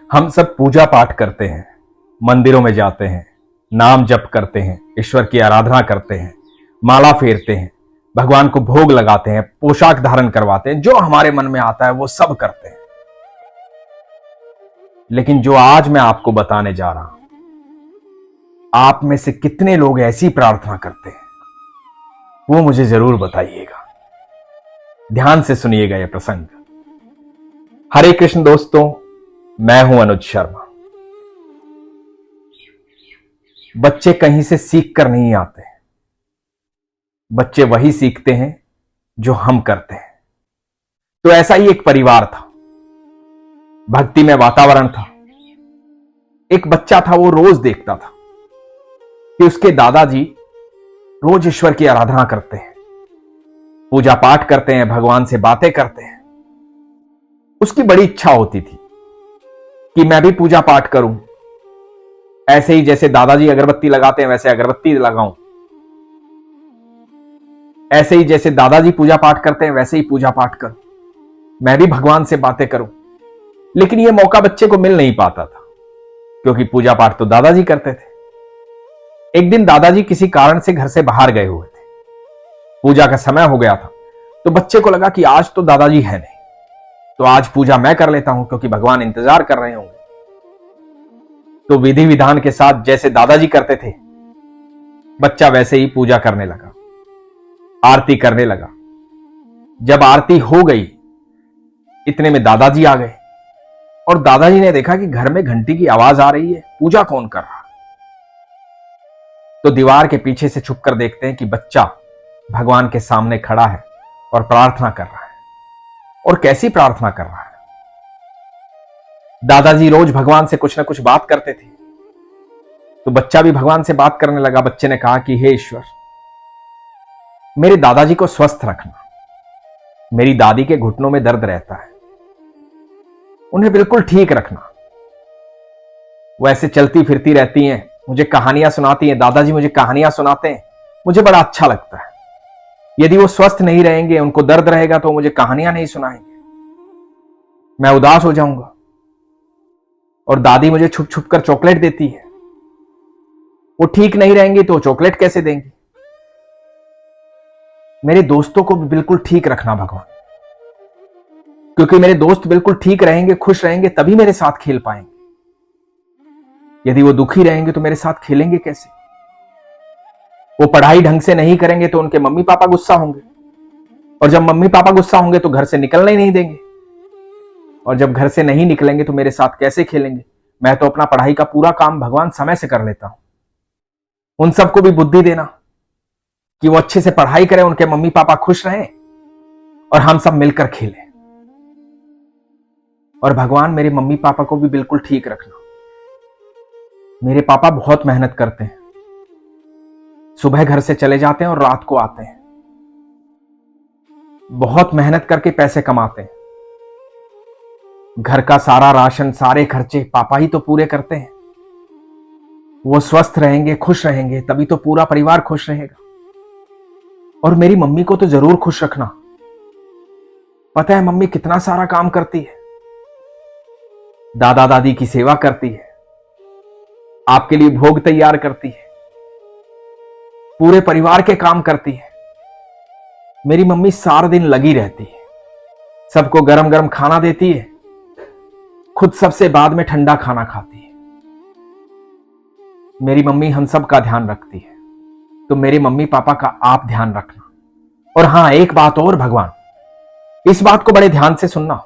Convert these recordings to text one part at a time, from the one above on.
हम सब पूजा पाठ करते हैं, मंदिरों में जाते हैं, नाम जप करते हैं, ईश्वर की आराधना करते हैं, माला फेरते हैं, भगवान को भोग लगाते हैं, पोशाक धारण करवाते हैं, जो हमारे मन में आता है वो सब करते हैं। लेकिन जो आज मैं आपको बताने जा रहा हूं, आप में से कितने लोग ऐसी प्रार्थना करते हैं वो मुझे जरूर बताइएगा। ध्यान से सुनिएगा यह प्रसंग। हरे कृष्ण दोस्तों, मैं हूं अनुज शर्मा। बच्चे कहीं से सीख कर नहीं आते, बच्चे वही सीखते हैं जो हम करते हैं। तो ऐसा ही एक परिवार था, भक्ति में वातावरण था। एक बच्चा था, वो रोज देखता था कि उसके दादाजी रोज ईश्वर की आराधना करते हैं, पूजा पाठ करते हैं, भगवान से बातें करते हैं। उसकी बड़ी इच्छा होती थी कि मैं भी पूजा पाठ करूं, ऐसे ही जैसे दादाजी अगरबत्ती लगाते हैं वैसे अगरबत्ती लगाऊं, ऐसे ही जैसे दादाजी पूजा पाठ करते हैं वैसे ही पूजा पाठ करूं, मैं भी भगवान से बातें करूं। लेकिन यह मौका बच्चे को मिल नहीं पाता था, क्योंकि पूजा पाठ तो दादाजी करते थे। एक दिन दादाजी किसी कारण से घर से बाहर गए हुए थे, पूजा का समय हो गया था। तो बच्चे को लगा कि आज तो दादाजी है नहीं, तो आज पूजा मैं कर लेता हूं, क्योंकि भगवान इंतजार कर रहे होंगे। तो विधि विधान के साथ जैसे दादाजी करते थे, बच्चा वैसे ही पूजा करने लगा, आरती करने लगा। जब आरती हो गई, इतने में दादाजी आ गए और दादाजी ने देखा कि घर में घंटी की आवाज आ रही है, पूजा कौन कर रहा। तो दीवार के पीछे से छुपकर देखते हैं कि बच्चा भगवान के सामने खड़ा है और प्रार्थना कर रहा है। और कैसी प्रार्थना कर रहा है। दादाजी रोज भगवान से कुछ ना कुछ बात करते थे, तो बच्चा भी भगवान से बात करने लगा। बच्चे ने कहा कि हे ईश्वर, मेरे दादाजी को स्वस्थ रखना, मेरी दादी के घुटनों में दर्द रहता है, उन्हें बिल्कुल ठीक रखना। वो ऐसे चलती फिरती रहती हैं, मुझे कहानियां सुनाती हैं, दादाजी मुझे कहानियां सुनाते हैं, मुझे बड़ा अच्छा लगता है। यदि वो स्वस्थ नहीं रहेंगे, उनको दर्द रहेगा, तो मुझे कहानियां नहीं सुनाएंगे, मैं उदास हो जाऊंगा। और दादी मुझे छुप छुप कर चॉकलेट देती है, वो ठीक नहीं रहेंगे तो चॉकलेट कैसे देंगे। मेरे दोस्तों को भी बिल्कुल ठीक रखना भगवान, क्योंकि मेरे दोस्त बिल्कुल ठीक रहेंगे, खुश रहेंगे, तभी मेरे साथ खेल पाएंगे। यदि वो दुखी रहेंगे तो मेरे साथ खेलेंगे कैसे। वो पढ़ाई ढंग से नहीं करेंगे तो उनके मम्मी पापा गुस्सा होंगे, और जब मम्मी पापा गुस्सा होंगे तो घर से निकलने ही नहीं देंगे, और जब घर से नहीं निकलेंगे तो मेरे साथ कैसे खेलेंगे। मैं तो अपना पढ़ाई का पूरा काम भगवान समय से कर लेता हूं। उन सबको भी बुद्धि देना कि वो अच्छे से पढ़ाई करें, उनके मम्मी पापा खुश रहें और हम सब मिलकर खेलें। और भगवान मेरे मम्मी पापा को भी बिल्कुल ठीक रखना। मेरे पापा बहुत मेहनत करते हैं, सुबह घर से चले जाते हैं और रात को आते हैं, बहुत मेहनत करके पैसे कमाते हैं। घर का सारा राशन, सारे खर्चे पापा ही तो पूरे करते हैं। वो स्वस्थ रहेंगे, खुश रहेंगे, तभी तो पूरा परिवार खुश रहेगा। और मेरी मम्मी को तो जरूर खुश रखना। पता है मम्मी कितना सारा काम करती है, दादा दादी की सेवा करती है, आपके लिए भोग तैयार करती है, पूरे परिवार के काम करती है। मेरी मम्मी सारा दिन लगी रहती है, सबको गरम गरम खाना देती है, खुद सबसे बाद में ठंडा खाना खाती है। मेरी मम्मी हम सब का ध्यान रखती है, तो मेरे मम्मी पापा का आप ध्यान रखना। और हां, एक बात और भगवान, इस बात को बड़े ध्यान से सुनना,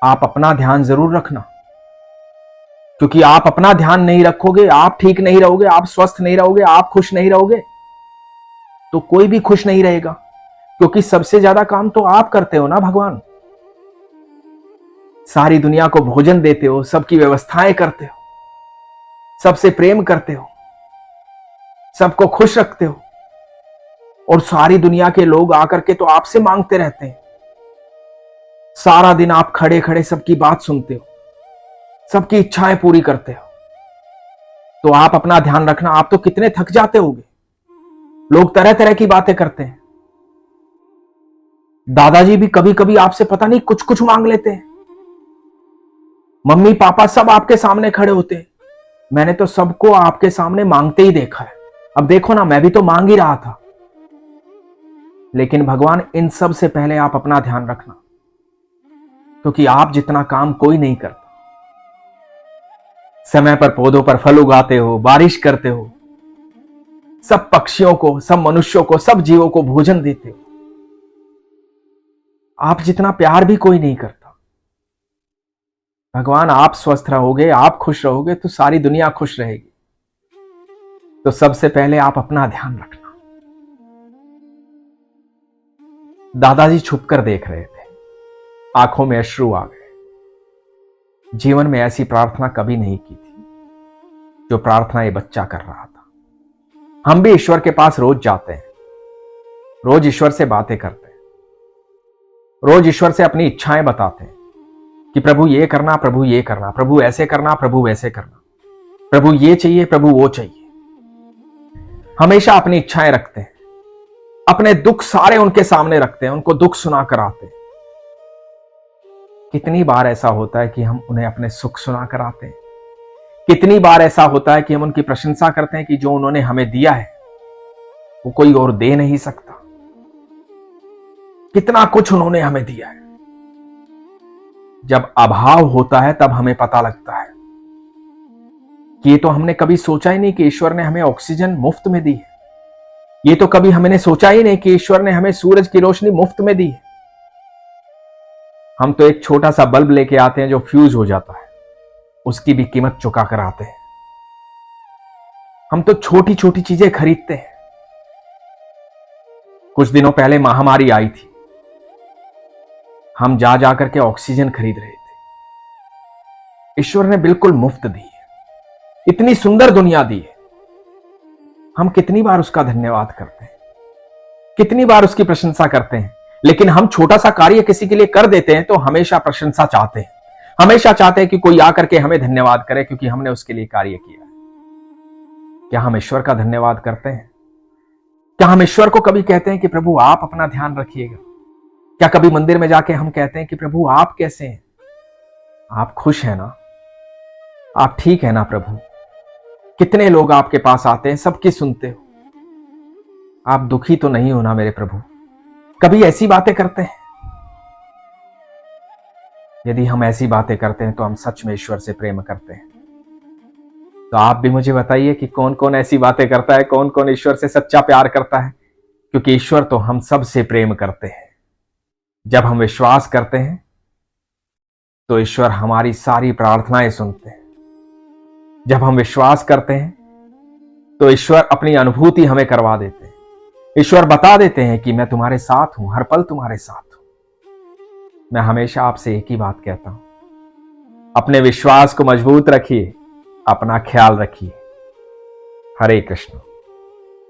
आप अपना ध्यान जरूर रखना, क्योंकि आप अपना ध्यान नहीं रखोगे, आप ठीक नहीं रहोगे, आप स्वस्थ नहीं रहोगे, आप खुश नहीं रहोगे, तो कोई भी खुश नहीं रहेगा। क्योंकि सबसे ज्यादा काम तो आप करते हो ना भगवान। सारी दुनिया को भोजन देते हो, सबकी व्यवस्थाएं करते हो, सबसे प्रेम करते हो, सबको खुश रखते हो, और सारी दुनिया के लोग आकर के तो आपसे मांगते रहते हैं। सारा दिन आप खड़े खड़े सबकी बात सुनते हो, सबकी इच्छाएं पूरी करते हो। तो आप अपना ध्यान रखना। आप तो कितने थक जाते होगे, लोग तरह तरह की बातें करते हैं। दादाजी भी कभी कभी आपसे पता नहीं कुछ कुछ मांग लेते हैं। मम्मी पापा सब आपके सामने खड़े होते, मैंने तो सबको आपके सामने मांगते ही देखा है। अब देखो ना, मैं भी तो मांग ही रहा था। लेकिन भगवान, इन सब से पहले आप अपना ध्यान रखना, क्योंकि आप जितना काम कोई नहीं करता। समय पर पौधों पर फल उगाते हो, बारिश करते हो, सब पक्षियों को, सब मनुष्यों को, सब जीवों को भोजन देते हो। आप जितना प्यार भी कोई नहीं करता। भगवान, आप स्वस्थ रहोगे, आप खुश रहोगे तो सारी दुनिया खुश रहेगी। तो सबसे पहले आप अपना ध्यान रखना। दादाजी छुपकर देख रहे थे, आंखों में अश्रु आ गए। जीवन में ऐसी प्रार्थना कभी नहीं की थी जो प्रार्थना ये बच्चा कर रहा था। हम भी ईश्वर के पास रोज जाते हैं, रोज ईश्वर से बातें करते हैं, रोज ईश्वर से अपनी इच्छाएं बताते हैं कि प्रभु ये करना, प्रभु ये करना, प्रभु ऐसे करना, प्रभु वैसे करना, प्रभु ये चाहिए, प्रभु वो चाहिए। हमेशा अपनी इच्छाएं रखते हैं, अपने दुख सारे उनके सामने रखते हैं, उनको दुख सुना कर आते हैं। कितनी बार ऐसा होता है कि हम उन्हें अपने सुख सुना कर आते हैं। कितनी बार ऐसा होता है कि हम उनकी प्रशंसा करते हैं कि जो उन्होंने हमें दिया है वो कोई और दे नहीं सकता। कितना कुछ उन्होंने हमें दिया है। जब अभाव होता है तब हमें पता लगता है कि ये तो हमने कभी सोचा ही नहीं कि ईश्वर ने हमें ऑक्सीजन मुफ्त में दी है। ये तो कभी हमने सोचा ही नहीं कि ईश्वर ने हमें सूरज की रोशनी मुफ्त में दी है। हम तो एक छोटा सा बल्ब लेके आते हैं जो फ्यूज हो जाता है, उसकी भी कीमत चुका कर आते हैं। हम तो छोटी छोटी चीजें खरीदते हैं। कुछ दिनों पहले महामारी आई थी, हम जा जाकर के ऑक्सीजन खरीद रहे थे। ईश्वर ने बिल्कुल मुफ्त दी है, इतनी सुंदर दुनिया दी है। हम कितनी बार उसका धन्यवाद करते हैं, कितनी बार उसकी प्रशंसा करते हैं। लेकिन हम छोटा सा कार्य किसी के लिए कर देते हैं तो हमेशा प्रशंसा चाहते हैं, हमेशा चाहते हैं कि कोई आकर के हमें धन्यवाद करे क्योंकि हमने उसके लिए कार्य किया है। क्या हम ईश्वर का धन्यवाद करते हैं? क्या हम ईश्वर को कभी कहते हैं कि प्रभु आप अपना ध्यान रखिएगा? क्या कभी मंदिर में जाके हम कहते हैं कि प्रभु आप कैसे हैं? आप खुश हैं ना? आप ठीक है ना प्रभु? कितने लोग आपके पास आते हैं, सबकी सुनते हो, आप दुखी तो नहीं हो ना मेरे प्रभु? कभी ऐसी बातें करते हैं? यदि हम ऐसी बातें करते हैं तो हम सच में ईश्वर से प्रेम करते हैं। तो आप भी मुझे बताइए कि कौन कौन ऐसी बातें करता है, कौन कौन ईश्वर से सच्चा प्यार करता है? क्योंकि ईश्वर तो हम सब से प्रेम करते हैं। जब हम विश्वास करते हैं तो ईश्वर हमारी सारी प्रार्थनाएं सुनते हैं। जब हम विश्वास करते हैं तो ईश्वर अपनी अनुभूति हमें करवा देते हैं। ईश्वर बता देते हैं कि मैं तुम्हारे साथ हूं, हर पल तुम्हारे साथ हूं। मैं हमेशा आपसे एक ही बात कहता हूं, अपने विश्वास को मजबूत रखिए, अपना ख्याल रखिए। हरे कृष्ण।